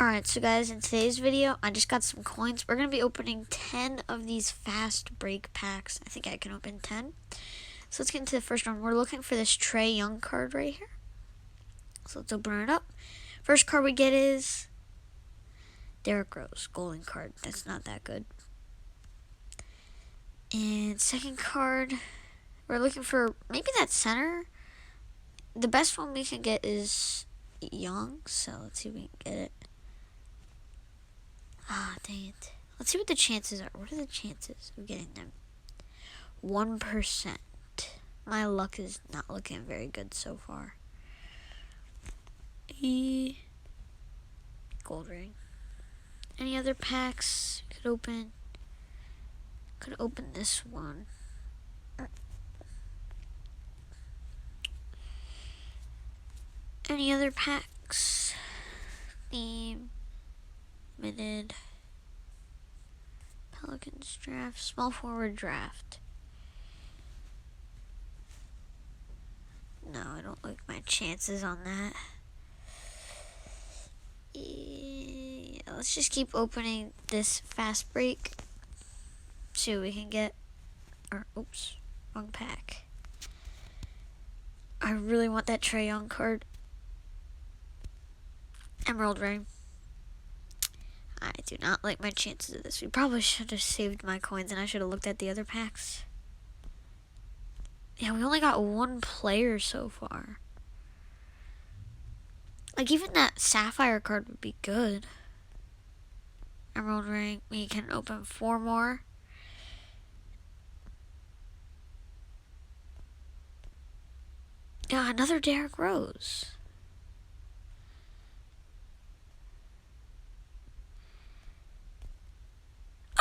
Alright, so guys, in today's video, I just got some coins. We're going to be opening 10 of these fast break packs. I think I can open 10. So let's get into the first one. We're looking for this Trae Young card right here. So let's open it up. First card we get is Derrick Rose, golden card. That's not that good. And second card, we're looking for maybe that center. The best one we can get is Young, so let's see if we can get it. Ah, dang it. Let's see what the chances are. What are the chances of getting them? 1%. My luck is not looking very good so far. Gold ring. Any other packs could open? Could open this one. Any other packs? Theme. Limited. Pelicans draft. Small forward draft. No, I don't like my chances on that. Yeah, let's just keep opening this fast break. See what we can get. Or, oops, wrong pack. I really want that Trae Young card. Emerald ring. I do not like my chances of this. We probably should have saved my coins and I should have looked at the other packs. Yeah, we only got one player so far. Like, even that Sapphire card would be good. Emerald ring. We can open 4 more. Yeah, another Derrick Rose.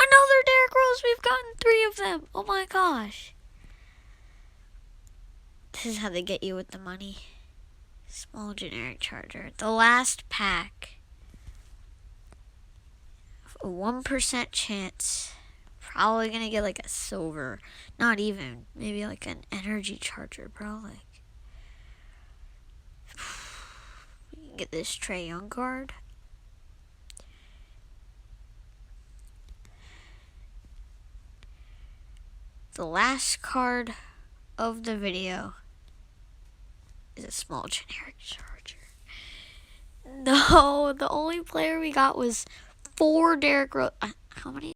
Another Derrick Rose. We've gotten 3 of them. Oh my gosh. This is how they get you with the money. Small generic charger. The last pack. A 1% chance. Probably going to get like a silver. Not even. Maybe like an energy charger, bro. Like, we can get this Trae Young card. The last card of the video is a small generic charger. No, the only player we got was 4 Derrick Rose. How many